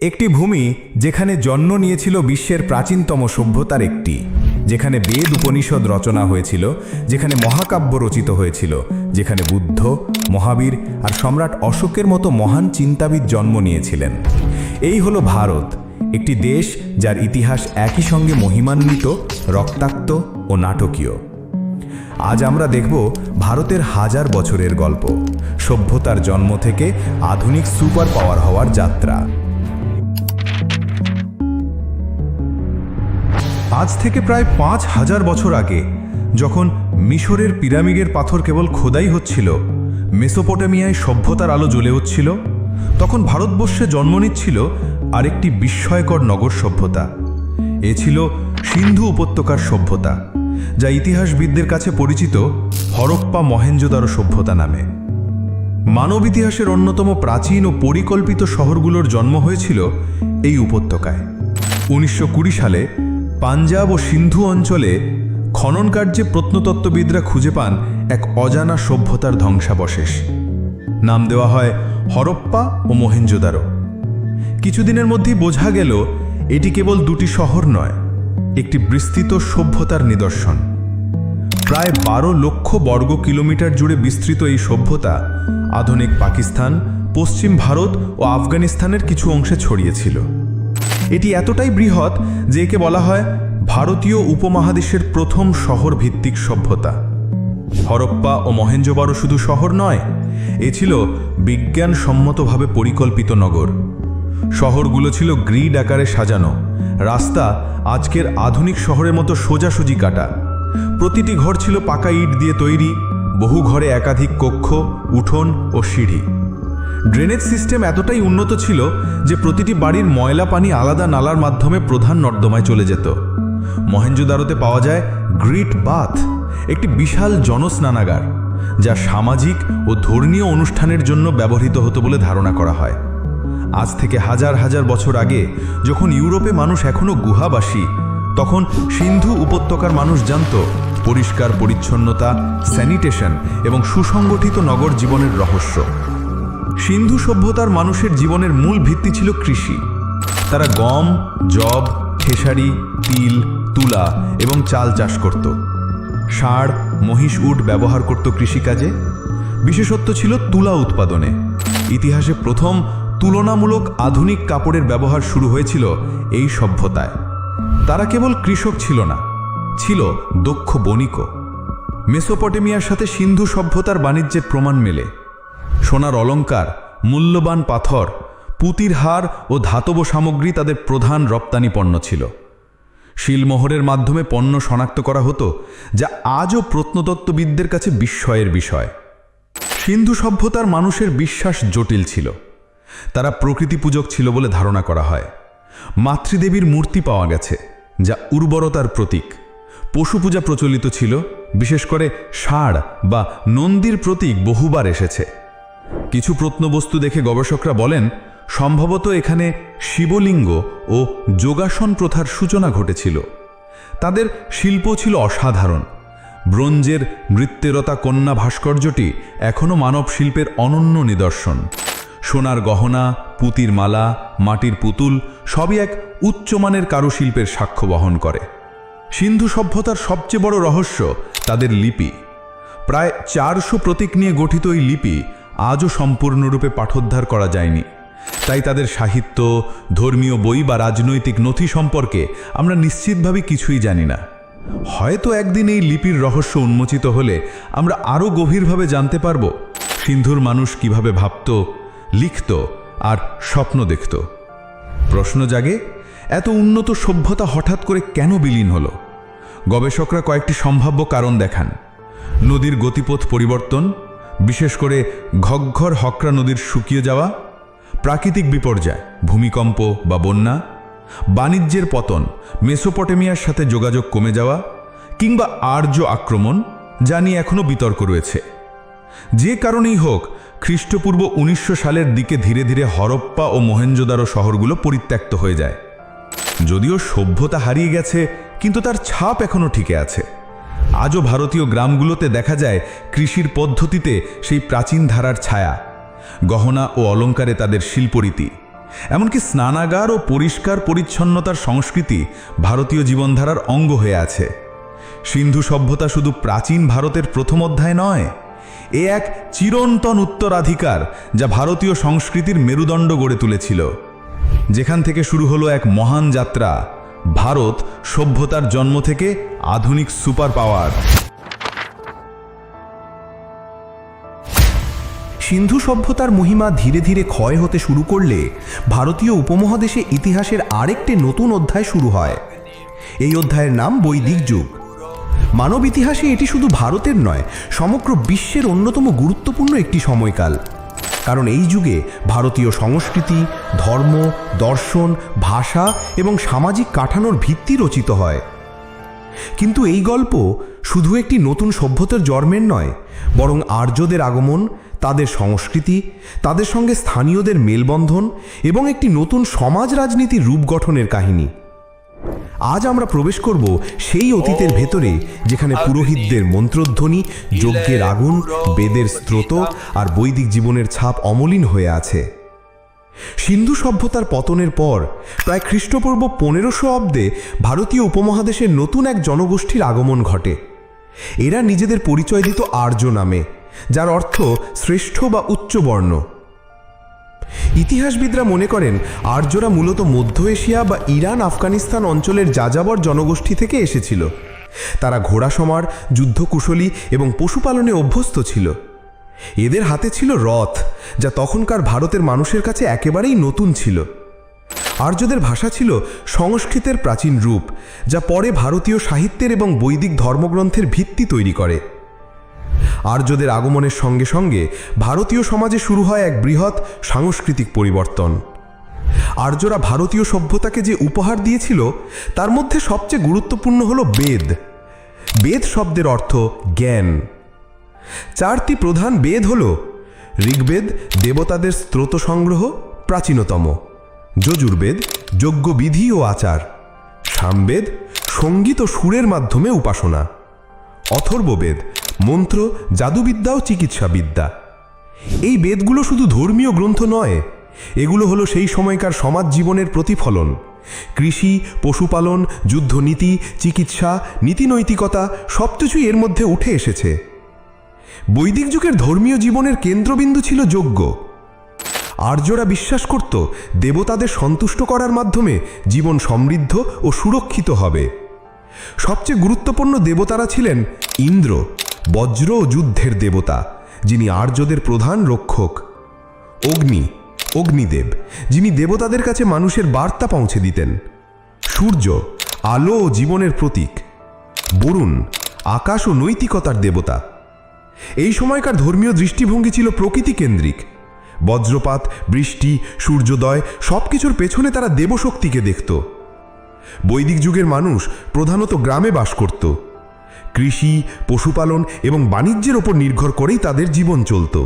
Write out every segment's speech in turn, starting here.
একটি ভূমি যেখানে জন্ম নিয়েছিল বিশ্বের প্রাচীনতম সভ্যতার একটি, যেখানে বেদ উপনিষদ রচনা হয়েছিল, যেখানে মহাকাব্য রচিত হয়েছিল, যেখানে বুদ্ধ, মহাবীর আর সম্রাট অশোকের মতো মহান চিন্তাবিদ জন্ম নিয়েছিলেন। এই হলো ভারত, একটি দেশ যার ইতিহাস একই সঙ্গে মহিমান্বিত, রক্তাক্ত ও নাটকীয়। আজ আমরা দেখব ভারতের হাজার বছরের গল্প, সভ্যতার জন্ম থেকে আধুনিক সুপার পাওয়ার হওয়ার যাত্রা। আজ থেকে প্রায় ৫,০০০ বছর আগে, যখন মিশরের পিরামিডের পাথর কেবল খোদাই হচ্ছিল, মেসোপটেমিয়ায় সভ্যতার আলো জ্বলে উঠছিল, তখন ভারতবর্ষে জন্ম নিচ্ছিল আরেকটি বিস্ময়কর নগর সভ্যতা। এ ছিল সিন্ধু উপত্যকার সভ্যতা, যা ইতিহাসবিদদের কাছে পরিচিত হরপ্পা মহেঞ্জোদারো সভ্যতা নামে। মানব ইতিহাসের অন্যতম প্রাচীন ও পরিকল্পিত শহরগুলোর জন্ম হয়েছিল এই উপত্যকায়। ১৯২০ সালে পাঞ্জাব ও সিন্ধু অঞ্চলে খনন কার্যে প্রত্নতত্ত্ববিদরা খুঁজে পান এক অজানা সভ্যতার ধ্বংসাবশেষ। নাম দেওয়া হয় হরপ্পা ও মহেঞ্জোদারো। কিছুদিনের মধ্যেই বোঝা গেল এটি কেবল দুটি শহর নয়, একটি বিস্তৃত সভ্যতার নিদর্শন। প্রায় ১২ লক্ষ বর্গ কিলোমিটার জুড়ে বিস্তৃত এই সভ্যতা আধুনিক পাকিস্তান, পশ্চিম ভারত ও আফগানিস্তানের কিছু অংশে ছড়িয়েছিল। এটি এতটাই বৃহৎ যে একে বলা হয় ভারতীয় উপমহাদেশের প্রথম শহর ভিত্তিক সভ্যতা। হরপ্পা ও মহেঞ্জোদারো শুধু শহর নয়, এ ছিল বিজ্ঞানসম্মতভাবে পরিকল্পিত নগর। শহরগুলো ছিল গ্রিড আকারে সাজানো, রাস্তা আজকের আধুনিক শহরের মতো সোজাসুজি কাটা। প্রতিটি ঘর ছিল পাকা ইট দিয়ে তৈরি, বহু ঘরে একাধিক কক্ষ, উঠোন ও সিঁড়ি। ড্রেনেজ সিস্টেম এতটাই উন্নত ছিল যে প্রতিটি বাড়ির ময়লা পানি আলাদা নালার মাধ্যমে প্রধান নর্দমায় চলে যেত। মহেঞ্জোদারোতে পাওয়া যায় গ্রিট বাথ, একটি বিশাল জনস্নানাগার, যা সামাজিক ও ধর্মীয় অনুষ্ঠানের জন্য ব্যবহৃত হতো বলে ধারণা করা হয়। আজ থেকে হাজার হাজার বছর আগে, যখন ইউরোপে মানুষ এখনও গুহাবাসী, তখন সিন্ধু উপত্যকার মানুষ জানত পরিষ্কার পরিচ্ছন্নতা, স্যানিটেশন এবং সুসংগঠিত নগর জীবনের রহস্য। সিন্ধু সভ্যতার মানুষের জীবনের মূল ভিত্তি ছিল কৃষি। তারা গম, যব, খেসারি, তিল, তুলা এবং চাল চাষ করত। ষাঁড়, মহিষ, উট ব্যবহার করত কৃষিকাজে। বিশেষত্ব ছিল তুলা উৎপাদনে। ইতিহাসে প্রথম তুলনামূলক আধুনিক কাপড়ের ব্যবহার শুরু হয়েছিল এই সভ্যতায়। তারা কেবল কৃষক ছিল না, ছিল দক্ষ বণিকও। মেসোপটেমিয়ার সাথে সিন্ধু সভ্যতার বাণিজ্যের প্রমাণ মেলে। সোনার অলঙ্কার, মূল্যবান পাথর, পুঁতির হার ও ধাতব সামগ্রী তাদের প্রধান রপ্তানি পণ্য ছিল। শিলমোহরের মাধ্যমে পণ্য শনাক্ত করা হতো, যা আজও প্রত্নতত্ত্ববিদদের কাছে বিস্ময়ের বিষয়। সিন্ধু সভ্যতার মানুষের বিশ্বাস জটিল ছিল। তারা প্রকৃতি পূজক ছিল বলে ধারণা করা হয়। মাতৃদেবীর মূর্তি পাওয়া গেছে, যা উর্বরতার প্রতীক। পশু পূজা প্রচলিত ছিল, বিশেষ করে ষাঁড় বা নন্দীর প্রতীক বহুবার এসেছে। কিছু প্রত্নবস্তু দেখে গবেষকরা বলেন, সম্ভবত এখানে শিবলিঙ্গ ও যোগাসন প্রথার সূচনা ঘটেছিল। তাদের শিল্প ছিল অসাধারণ। ব্রোঞ্জের নৃত্যেরতা কন্যা ভাস্কর্যটি এখনও মানব শিল্পের অনন্য নিদর্শন। সোনার গহনা, পুঁতির মালা, মাটির পুতুল সবই এক উচ্চমানের কারুশিল্পের সাক্ষ্য বহন করে। সিন্ধু সভ্যতার সবচেয়ে বড় রহস্য তাদের লিপি। প্রায় ৪০০ প্রতীক নিয়ে গঠিত এই লিপি আজও সম্পূর্ণরূপে পাঠোদ্ধার করা যায়নি। তাই তাদের সাহিত্য, ধর্মীয় বই বা রাজনৈতিক নথি সম্পর্কে আমরা নিশ্চিতভাবে কিছুই জানি না। হয়তো একদিন এই লিপির রহস্য উন্মোচিত হলে আমরা আরও গভীরভাবে জানতে পারব সিন্ধুর মানুষ কিভাবে ভাবত, লিখত আর স্বপ্ন দেখত। প্রশ্ন জাগে, এত উন্নত সভ্যতা হঠাৎ করে কেন বিলীন হলো? গবেষকরা কয়েকটি সম্ভাব্য কারণ দেখান। নদীর গতিপথ পরিবর্তন, বিশেষ করে ঘগ্ঘর হকরা নদীর শুকিয়ে যাওয়া, প্রাকৃতিক বিপর্যয়, ভূমিকম্প বা বন্যা, বাণিজ্যের পতন, মেসোপটেমিয়ার সাথে যোগাযোগ কমে যাওয়া, কিংবা আর্য আক্রমণ, যা নিয়ে এখনও বিতর্ক রয়েছে। যে কারণেই হোক, খ্রিস্টপূর্ব ১৯০০ সালের দিকে ধীরে ধীরে হরপ্পা ও মহেঞ্জোদারো শহরগুলো পরিত্যক্ত হয়ে যায়। যদিও সভ্যতা হারিয়ে গেছে, কিন্তু তার ছাপ এখনও টিকে আছে। আজও ভারতীয় গ্রামগুলোতে দেখা যায় কৃষির পদ্ধতিতে সেই প্রাচীন ধারার ছায়া, গহনা ও অলঙ্কারে তাদের শিল্পরীতি। এমনকি স্নানাগার ও পরিষ্কার পরিচ্ছন্নতার সংস্কৃতি ভারতীয় জীবনধারার অঙ্গ হয়ে আছে। সিন্ধু সভ্যতা শুধু প্রাচীন ভারতের প্রথম অধ্যায় নয়, এ এক চিরন্তন উত্তরাধিকার যা ভারতীয় সংস্কৃতির মেরুদণ্ড গড়ে তুলেছিল। যেখান থেকে শুরু হলো এক মহান যাত্রা, ভারত সভ্যতার জন্ম থেকে আধুনিক সুপার পাওয়ার। সিন্ধু সভ্যতার মহিমা ধীরে ধীরে ক্ষয় হতে শুরু করলে ভারতীয় উপমহাদেশে ইতিহাসের আরেকটি নতুন অধ্যায় শুরু হয়। এই অধ্যায়ের নাম বৈদিক যুগ। মানব ইতিহাসে এটি শুধু ভারতের নয়, সমগ্র বিশ্বের অন্যতম গুরুত্বপূর্ণ একটি সময়কাল। কারণ এই যুগে ভারতীয় সংস্কৃতি, ধর্ম, দর্শন, ভাষা এবং সামাজিক কাঠামোর ভিত্তি রচিত হয়। কিন্তু এই গল্প শুধু একটি নতুন সভ্যতার জন্মের নয়, বরং আর্যদের আগমন, তাদের সংস্কৃতি, তাদের সঙ্গে স্থানীয়দের মেলবন্ধন এবং একটি নতুন সমাজ রাজনীতির রূপ গঠনের কাহিনী। আজ আমরা প্রবেশ করব সেই অতীতের ভেতরে, যেখানে পুরোহিতদের মন্ত্রধ্বনি, যজ্ঞের আগুন, বেদের স্রোত আর বৈদিক জীবনের ছাপ অমলিন হয়ে আছে। সিন্ধু সভ্যতার পতনের পর প্রায় খ্রিস্টপূর্ব 1500 অব্দে ভারতীয় উপমহাদেশের নতুন এক জনগোষ্ঠীর আগমন ঘটে। এরা নিজেদের পরিচয় দিত আর্য নামে, যার অর্থ শ্রেষ্ঠ বা উচ্চবর্ণ। ইতিহাসবিদরা মনে করেন আর্যরা মূলত মধ্য এশিয়া বা ইরান, আফগানিস্তান অঞ্চলের যাযাবর জনগোষ্ঠী থেকে এসেছিল। তারা ঘোড়াসমার, যুদ্ধকুশলী এবং পশুপালনে অভ্যস্ত ছিল। এদের হাতে ছিল রথ, যা তখনকার ভারতের মানুষের কাছে একেবারেই নতুন ছিল। আর্যদের ভাষা ছিল সংস্কৃতের প্রাচীন রূপ, যা পরে ভারতীয় সাহিত্যের এবং বৈদিক ধর্মগ্রন্থের ভিত্তি তৈরি করে। আর্যদের আগমনের সঙ্গে সঙ্গে ভারতীয় সমাজে শুরু হয় এক বৃহৎ সাংস্কৃতিক পরিবর্তন। আর্যরা ভারতীয় সভ্যতাকে যে উপহার দিয়েছিল, তার মধ্যে সবচেয়ে গুরুত্বপূর্ণ হল বেদ। বেদ শব্দের অর্থ জ্ঞান। 4টি প্রধান বেদ হল ঋগ্বেদ, দেবতাদের স্ত্রোত সংগ্রহ, প্রাচীনতম; যজুর্বেদ, যজ্ঞবিধি ও আচার; সামবেদ, সঙ্গীত ও সুরের মাধ্যমে উপাসনা; অথর্ববেদ, মন্ত্র, জাদুবিদ্যা ও চিকিৎসাবিদ্যা। এই বেদগুলো শুধু ধর্মীয় গ্রন্থ নয়, এগুলো হলো সেই সময়কার সমাজ জীবনের প্রতিফলন। কৃষি, পশুপালন, যুদ্ধনীতি, চিকিৎসা, নীতিনৈতিকতা সবকিছুই এর মধ্যে উঠে এসেছে। বৈদিক যুগের ধর্মীয় জীবনের কেন্দ্রবিন্দু ছিল যজ্ঞ। আর্যরা বিশ্বাস করত দেবতাদের সন্তুষ্ট করার মাধ্যমে জীবন সমৃদ্ধ ও সুরক্ষিত হবে। সবচেয়ে গুরুত্বপূর্ণ দেবতারা ছিলেন ইন্দ্র, বজ্র ও যুদ্ধের দেবতা, যিনি আর্যদের প্রধান রক্ষক; অগ্নি, অগ্নিদেব, যিনি দেবতাদের কাছে মানুষের বার্তা পৌঁছে দিতেন; সূর্য, আলো ও জীবনের প্রতীক; বরুণ, আকাশ ও নৈতিকতার দেবতা। এই সময়কার ধর্মীয় দৃষ্টিভঙ্গি ছিল প্রকৃতি কেন্দ্রিক। বজ্রপাত, বৃষ্টি, সূর্যোদয় সবকিছুর পেছনে তারা দেবশক্তিকে দেখত। বৈদিক যুগের মানুষ প্রধানত গ্রামে বাস করত। কৃষি, পশুপালন এবং বাণিজ্যের ওপর নির্ভর করেই তাদের জীবন চলত।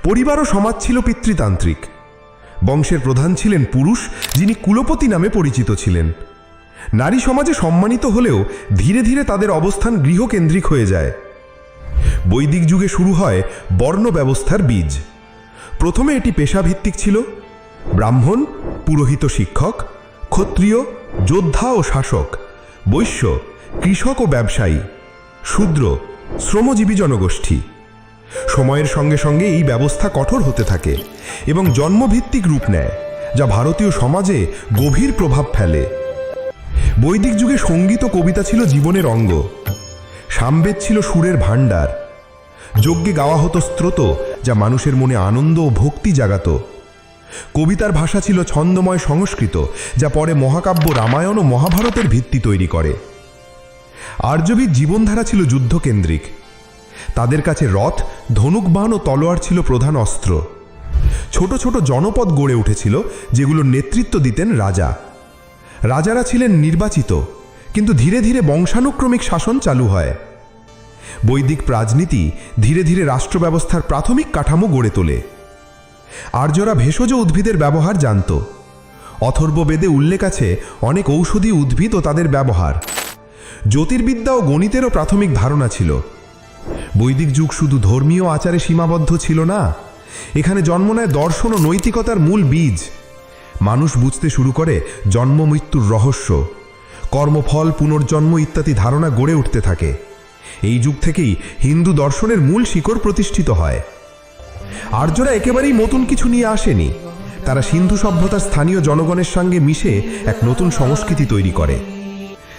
পরিবার ও সমাজ ছিল পিতৃতান্ত্রিক। বংশের প্রধান ছিলেন পুরুষ, যিনি কুলপতি নামে পরিচিত ছিলেন। নারী সমাজে সম্মানিত হলেও ধীরে ধীরে তাদের অবস্থান গৃহকেন্দ্রিক হয়ে যায়। বৈদিক যুগে শুরু হয় বর্ণ ব্যবস্থার বীজ। প্রথমে এটি পেশাভিত্তিক ছিল। ব্রাহ্মণ, পুরোহিত, শিক্ষক; ক্ষত্রিয়, যোদ্ধা ও শাসক; বৈশ্য, কৃষক ও ব্যবসায়ী; শূদ্র, শ্রমজীবী জনগোষ্ঠী। সময়ের সঙ্গে সঙ্গে এই ব্যবস্থা কঠোর হতে থাকে এবং জন্মভিত্তিক রূপ নেয়, যা ভারতীয় সমাজে গভীর প্রভাব ফেলে। বৈদিক যুগে সঙ্গীত ও কবিতা ছিল জীবনের অঙ্গ। সামবেদ ছিল সুরের ভাণ্ডার। যজ্ঞে গাওয়া হতো স্ত্রোত, যা মানুষের মনে আনন্দ ও ভক্তি জাগাত। কবিতার ভাষা ছিল ছন্দময় সংস্কৃত, যা পরে মহাকাব্য রামায়ণ ও মহাভারতের ভিত্তি তৈরি করে। আর্যবিদ জীবনধারা ছিল যুদ্ধকেন্দ্রিক। তাদের কাছে রথ, ধনুকবাণ ও তলোয়ার ছিল প্রধান অস্ত্র। ছোট ছোট জনপদ গড়ে উঠেছিল, যেগুলোর নেতৃত্ব দিতেন রাজা। রাজারা ছিলেন নির্বাচিত, কিন্তু ধীরে ধীরে বংশানুক্রমিক শাসন চালু হয়। বৈদিক রাজনীতি ধীরে ধীরে রাষ্ট্র ব্যবস্থার প্রাথমিক কাঠামো গড়ে তোলে। আর্যরা ভেষজ উদ্ভিদের ব্যবহার জানত। অথর্ববেদে উল্লেখ আছে অনেক ঔষধি উদ্ভিদ ও তাদের ব্যবহার। জ্যোতির্বিদ্যা ও গণিতেরও প্রাথমিক ধারণা ছিল। বৈদিক যুগ শুধু ধর্মীয় আচারে সীমাবদ্ধ ছিল না, এখানে জন্ম নেয় দর্শন ও নৈতিকতার মূল বীজ। মানুষ বুঝতে শুরু করে জন্ম মৃত্যুর রহস্য, কর্মফল, পুনর্জন্ম ইত্যাদি ধারণা গড়ে উঠতে থাকে। এই যুগ থেকেই হিন্দু দর্শনের মূল শিকড় প্রতিষ্ঠিত হয়। আর্যরা একেবারেই নতুন কিছু নিয়ে আসেনি। তারা সিন্ধু সভ্যতার স্থানীয় জনগণের সঙ্গে মিশে এক নতুন সংস্কৃতি তৈরি করে।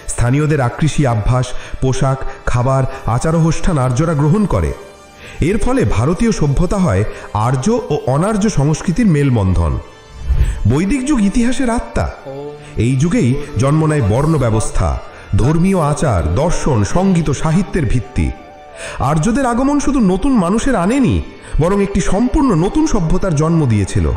স্থানীয়দের আকৃষি অভ্যাস, পোশাক, খাবার, আচার অনুষ্ঠান আর্যরা গ্রহণ করে। এর ফলে ভারতীয় সভ্যতা হয় আর্য ও অনার্য সংস্কৃতির মেলবন্ধন। বৈদিক যুগ ইতিহাসের আত্মা। এই যুগেই জন্ম নেয় বর্ণ ব্যবস্থা, ধর্মীয় আচার, দর্শন, সঙ্গীত ও সাহিত্যের ভিত্তি। আর্যদের আগমন শুধু নতুন মানুষের আনেনি, বরং একটি সম্পূর্ণ নতুন সভ্যতার জন্ম দিয়েছিল।